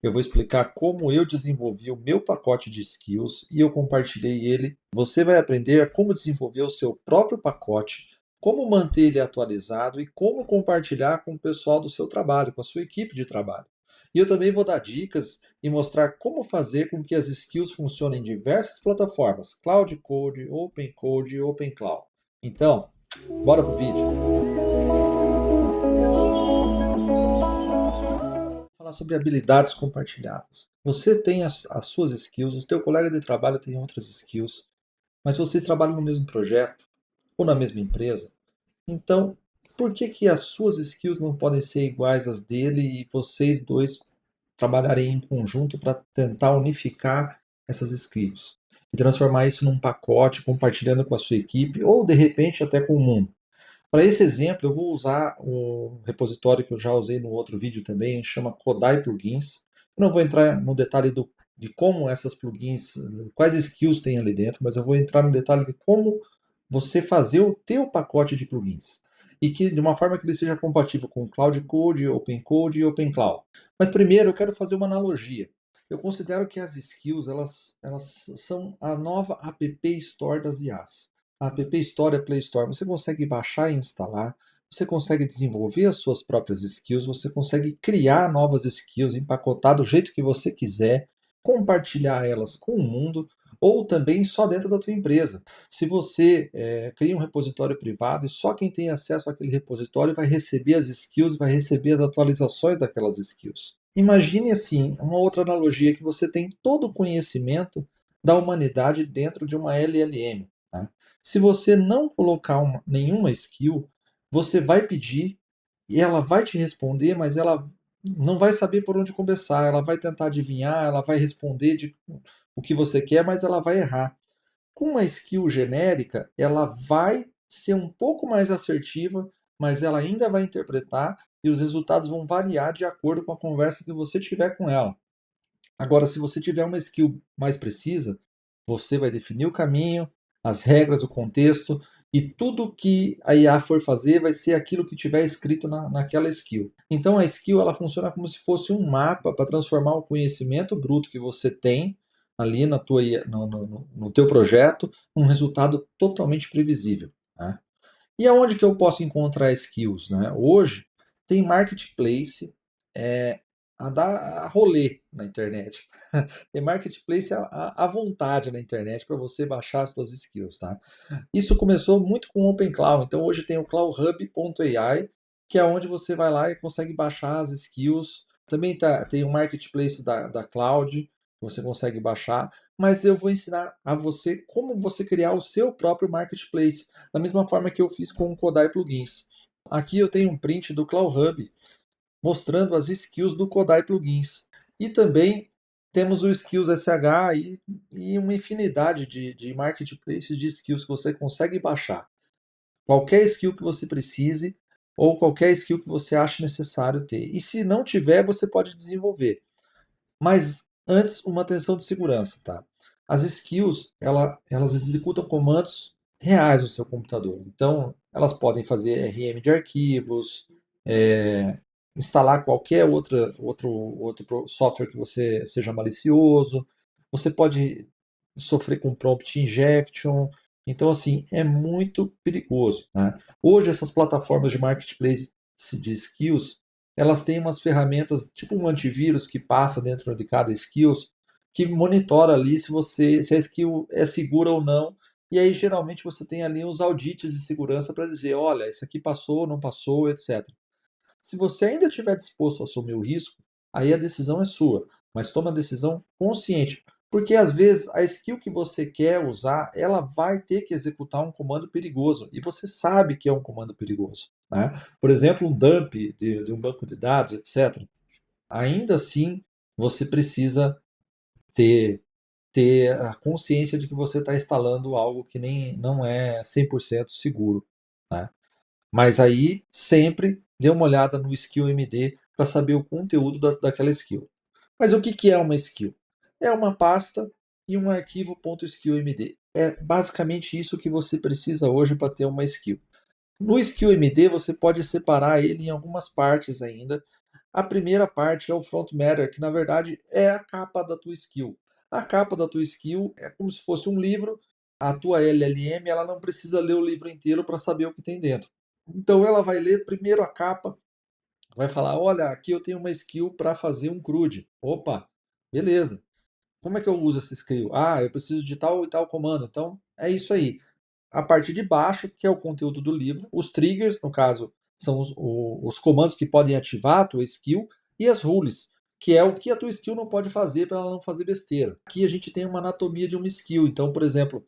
Eu vou explicar como eu desenvolvi o meu pacote de skills e eu compartilhei ele. Você vai aprender como desenvolver o seu próprio pacote, como manter ele atualizado e como compartilhar com o pessoal do seu trabalho, com a sua equipe de trabalho. E eu também vou dar dicas e mostrar como fazer com que as skills funcionem em diversas plataformas, Cloud Code, Open Code e Open Cloud. Então, bora pro vídeo. Falar sobre habilidades compartilhadas. Você tem as suas skills, o teu colega de trabalho tem outras skills, mas vocês trabalham no mesmo projeto ou na mesma empresa. Então, por que que as suas skills não podem ser iguais às dele e vocês dois trabalharem em conjunto para tentar unificar essas skills e transformar isso num pacote, compartilhando com a sua equipe ou de repente até com o mundo? Para esse exemplo, eu vou usar um repositório que eu já usei no outro vídeo também, chama Kodai Plugins. Eu não vou entrar no detalhe de como essas plugins, quais skills tem ali dentro, mas eu vou entrar no detalhe de como você fazer o teu pacote de plugins. E que de uma forma que ele seja compatível com Cloud Code, Open Code e Open Cloud. Mas primeiro eu quero fazer uma analogia. Eu considero que as skills elas são a nova App Store das IAs. A App Store é Play Store. Você consegue baixar e instalar, você consegue desenvolver as suas próprias skills, você consegue criar novas skills, empacotar do jeito que você quiser, compartilhar elas com o mundo ou também só dentro da tua empresa. Se você cria um repositório privado e só quem tem acesso àquele repositório vai receber as skills, vai receber as atualizações daquelas skills. Imagine assim, uma outra analogia que você tem todo o conhecimento da humanidade dentro de uma LLM. Tá? Se você não colocar nenhuma skill, você vai pedir e ela vai te responder, mas ela não vai saber por onde começar. Ela vai tentar adivinhar, ela vai responder o que você quer, mas ela vai errar. Com uma skill genérica, ela vai ser um pouco mais assertiva, mas ela ainda vai interpretar e os resultados vão variar de acordo com a conversa que você tiver com ela. Agora, se você tiver uma skill mais precisa, você vai definir o caminho, as regras, o contexto, e tudo que a IA for fazer vai ser aquilo que tiver escrito naquela skill. Então a skill ela funciona como se fosse um mapa para transformar o conhecimento bruto que você tem ali na tua, no teu projeto num resultado totalmente previsível. Né? E aonde que eu posso encontrar skills? Né? Hoje tem marketplace a dar a rolê na internet. Tem marketplace à vontade na internet para você baixar as suas skills. Tá? Isso começou muito com o Open Cloud. Então hoje tem o cloudhub.ai, que é onde você vai lá e consegue baixar as skills. Também tem o marketplace da Cloud, que você consegue baixar. Mas eu vou ensinar a você como você criar o seu próprio marketplace, da mesma forma que eu fiz com o Kodai Plugins. Aqui eu tenho um print do Cloud Hub mostrando as skills do Kodai Plugins. E também temos o Skills SH e uma infinidade de marketplaces de skills que você consegue baixar. Qualquer skill que você precise ou qualquer skill que você ache necessário ter. E se não tiver, você pode desenvolver. Mas antes, uma atenção de segurança, tá? As skills, elas executam comandos reais no seu computador. Então, elas podem fazer RM de arquivos, é, instalar qualquer outro software que você seja malicioso. Você pode sofrer com prompt injection. Então, assim, é muito perigoso, né? Hoje, essas plataformas de marketplace de skills, elas têm umas ferramentas, tipo um antivírus que passa dentro de cada skills, que monitora ali se a skill é segura ou não. E aí, geralmente, você tem ali os audits de segurança para dizer, olha, isso aqui passou, não passou, etc. Se você ainda estiver disposto a assumir o risco, aí a decisão é sua, mas toma a decisão consciente, porque às vezes a skill que você quer usar, ela vai ter que executar um comando perigoso, e você sabe que é um comando perigoso. Né? Por exemplo, um dump de um banco de dados, etc. Ainda assim, você precisa ter, ter a consciência de que você está instalando algo que nem não é 100% seguro. Né? Mas aí sempre dê uma olhada no skill MD para saber o conteúdo daquela skill. Mas o que, que é uma skill? É uma pasta e um arquivo .skillmd. É basicamente isso que você precisa hoje para ter uma skill. No skill MD você pode separar ele em algumas partes ainda, A primeira parte é o front matter, que na verdade é a capa da tua skill. A capa da tua skill é como se fosse um livro. A tua LLM, ela não precisa ler o livro inteiro para saber o que tem dentro. Então ela vai ler primeiro a capa, vai falar: olha, aqui eu tenho uma skill para fazer um CRUD. Opa, beleza. Como é que eu uso essa skill? Ah, eu preciso de tal e tal comando. Então é isso aí. A parte de baixo, que é o conteúdo do livro, os triggers, no caso, são os comandos que podem ativar a tua skill, e as rules, que é o que a tua skill não pode fazer para ela não fazer besteira. Aqui a gente tem uma anatomia de uma skill. Então, por exemplo,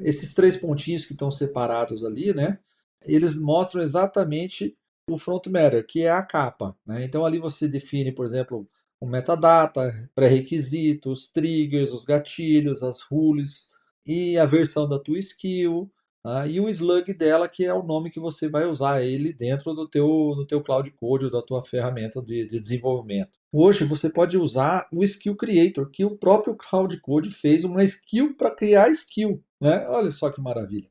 esses três pontinhos que estão separados ali, né? Eles mostram exatamente o front matter, que é a capa, né? Então ali você define, por exemplo, o metadata, pré-requisitos, triggers, os gatilhos, as rules e a versão da tua skill, tá? E o slug dela, que é o nome que você vai usar ele dentro do teu Cloud Code ou da tua ferramenta de desenvolvimento. Hoje você pode usar o Skill Creator, que o próprio Cloud Code fez uma skill para criar skill, né? Olha só que maravilha.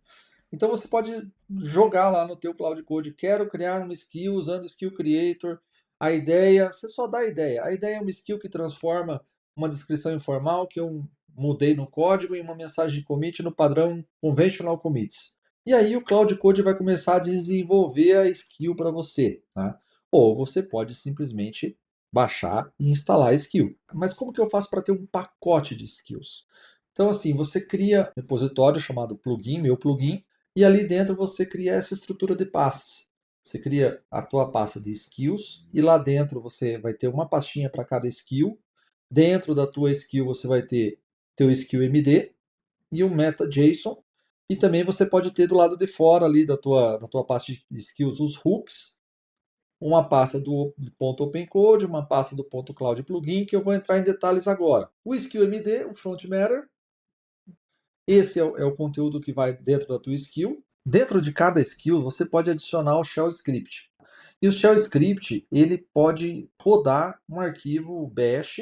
Então você pode jogar lá no teu Cloud Code, quero criar uma skill usando o Skill Creator. A ideia, você só dá a ideia. A ideia é uma skill que transforma uma descrição informal que eu mudei no código em uma mensagem de commit no padrão Conventional Commits. E aí o Cloud Code vai começar a desenvolver a skill para você, tá? Ou você pode simplesmente baixar e instalar a skill. Mas como que eu faço para ter um pacote de skills? Então, assim, você cria um repositório chamado plugin, meu plugin, e ali dentro você cria essa estrutura de pastas. Você cria a tua pasta de skills e lá dentro você vai ter uma pastinha para cada skill. Dentro da tua skill você vai ter teu skill MD e um meta.json. E também você pode ter do lado de fora ali da tua pasta de skills os hooks, uma pasta do ponto .opencode, uma pasta do ponto .cloud plugin, que eu vou entrar em detalhes agora. O skill MD, o front matter, esse é o conteúdo que vai dentro da tua skill. Dentro de cada skill, você pode adicionar o shell script. E o shell script, ele pode rodar um arquivo bash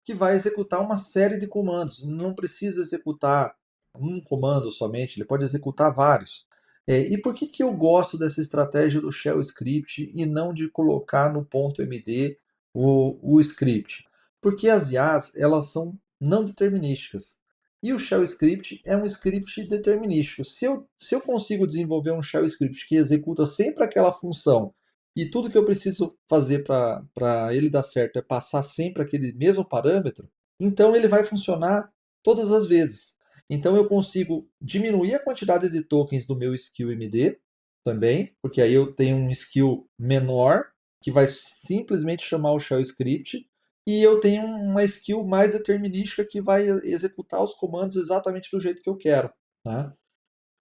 que vai executar uma série de comandos. Não precisa executar um comando somente, ele pode executar vários. E por que eu gosto dessa estratégia do shell script e não de colocar no ponto .md o script? Porque as IAs, elas são não determinísticas. E o shell script é um script determinístico. Se eu consigo desenvolver um shell script que executa sempre aquela função e tudo que eu preciso fazer para ele dar certo é passar sempre aquele mesmo parâmetro, então ele vai funcionar todas as vezes. Então eu consigo diminuir a quantidade de tokens do meu skill MD também, porque aí eu tenho um skill menor que vai simplesmente chamar o shell script e eu tenho uma skill mais determinística que vai executar os comandos exatamente do jeito que eu quero, tá?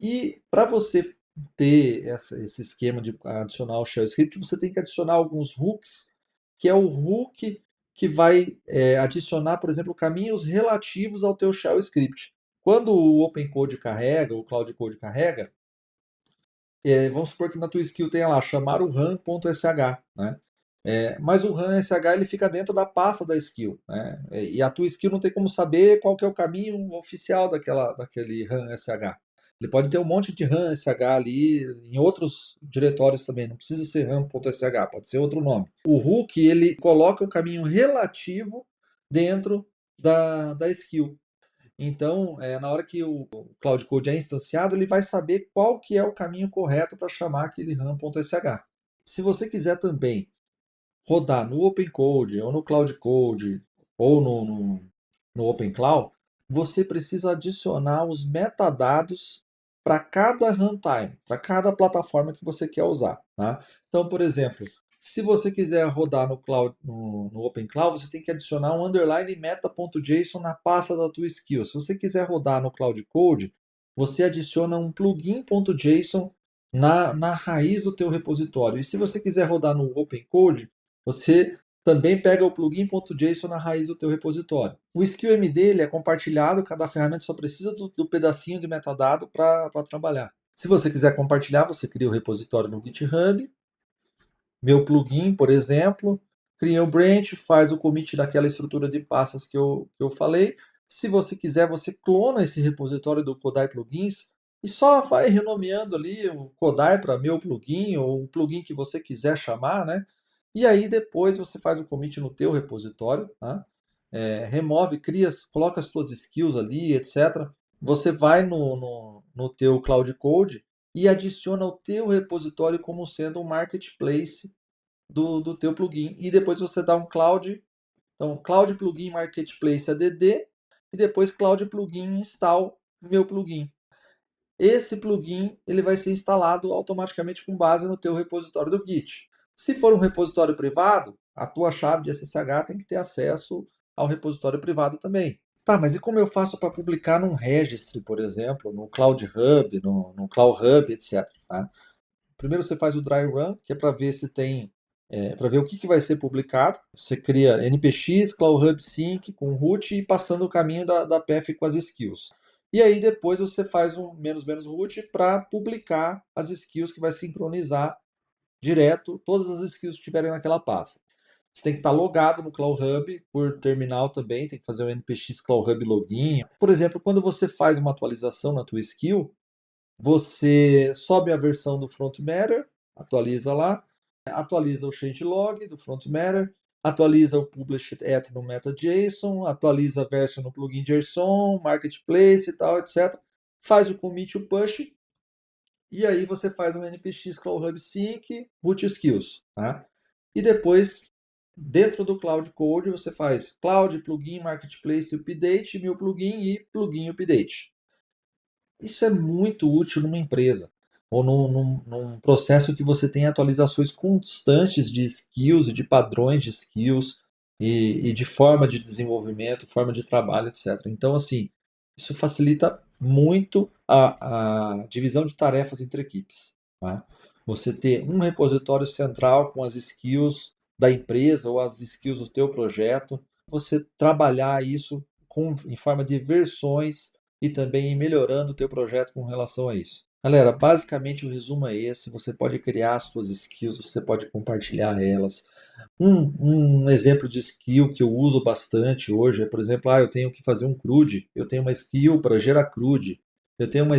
E para você ter esse esquema de adicionar o shell script, você tem que adicionar alguns hooks, que é o hook que vai adicionar, por exemplo, caminhos relativos ao teu shell script. Quando o OpenCode carrega, o Cloud Code carrega, vamos supor que na tua skill tenha lá chamar o RAM.sh, né? Mas o RAM.sh ele fica dentro da pasta da skill, né? E a tua skill não tem como saber qual que é o caminho oficial daquele RAM.sh. Ele pode ter um monte de RAM.sh ali em outros diretórios também, não precisa ser RAM.sh, pode ser outro nome. O hook ele coloca o caminho relativo dentro da skill. Então, na hora que o Cloud Code é instanciado, ele vai saber qual que é o caminho correto para chamar aquele RAM.sh. Se você quiser também rodar no OpenCode, ou no Cloud Code, ou no OpenCloud, você precisa adicionar os metadados para cada runtime, para cada plataforma que você quer usar, tá? Então, por exemplo, se você quiser rodar no OpenCloud, você tem que adicionar um underline meta.json na pasta da tua skill. Se você quiser rodar no Cloud Code, você adiciona um plugin.json na raiz do teu repositório. E se você quiser rodar no OpenCode, você também pega o plugin.json na raiz do teu repositório. O SkillMD ele é compartilhado, cada ferramenta só precisa do pedacinho de metadado para trabalhar. Se você quiser compartilhar, você cria o repositório no GitHub, meu plugin, por exemplo, cria o branch, faz o commit daquela estrutura de pastas que eu falei. Se você quiser, você clona esse repositório do Kodai Plugins e só vai renomeando ali o Kodai para meu plugin ou o plugin que você quiser chamar, né? E aí depois você faz o commit no teu repositório, tá? Remove, cria, coloca as tuas skills ali, etc. Você vai no teu Cloud Code e adiciona o teu repositório como sendo um marketplace do teu plugin. E depois você dá um Cloud, então Cloud Plugin Marketplace ADD e depois Cloud Plugin Install meu plugin. Esse plugin ele vai ser instalado automaticamente com base no teu repositório do Git. Se for um repositório privado, a tua chave de SSH tem que ter acesso ao repositório privado também. Tá, mas e como eu faço para publicar num registry, por exemplo, no Cloud Hub, no Cloud Hub, etc. Tá? Primeiro você faz o dry run, que é para ver se tem, para ver o que vai ser publicado. Você cria npx, Cloud Hub Sync com root e passando o caminho da path com as skills. E aí depois você faz um menos root para publicar as skills que vai sincronizar direto todas as skills que estiverem naquela pasta. Você tem que estar logado no Cloud Hub por terminal também, tem que fazer o npx Cloud Hub login. Por exemplo, quando você faz uma atualização na tua skill, você sobe a versão do front matter, atualiza lá, atualiza o changelog do front matter, atualiza o published at no meta.json, atualiza a version no plugin JSON, marketplace e tal, etc. Faz o commit e o push, e aí você faz um npx Cloud Hub Sync, root skills, tá? E depois, dentro do Cloud Code, você faz Cloud, Plugin, Marketplace, Update, meu plugin e plugin Update. Isso é muito útil numa empresa ou num processo que você tem atualizações constantes de skills e de padrões de skills e de forma de desenvolvimento, forma de trabalho, etc. Então, assim, isso facilita muito a divisão de tarefas entre equipes. Tá? Você ter um repositório central com as skills da empresa ou as skills do teu projeto, você trabalhar isso em forma de versões e também melhorando o teu projeto com relação a isso. Galera, basicamente o resumo é esse. Você pode criar as suas skills, você pode compartilhar elas. Um exemplo de skill que eu uso bastante hoje é, por exemplo, eu tenho que fazer um CRUD, eu tenho uma skill para gerar CRUD, eu tenho uma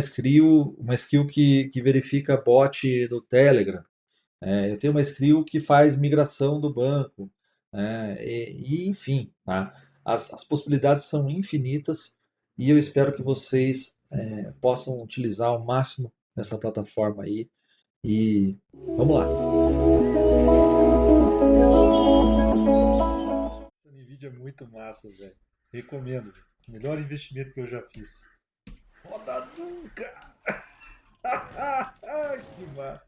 skill que verifica bot do Telegram, eu tenho uma skill que faz migração do banco, enfim, tá? As possibilidades são infinitas e eu espero que vocês possam utilizar ao máximo essa plataforma aí. E vamos lá. Essa NVIDIA é muito massa, velho. Recomendo. Melhor investimento que eu já fiz. Roda nunca! Que massa!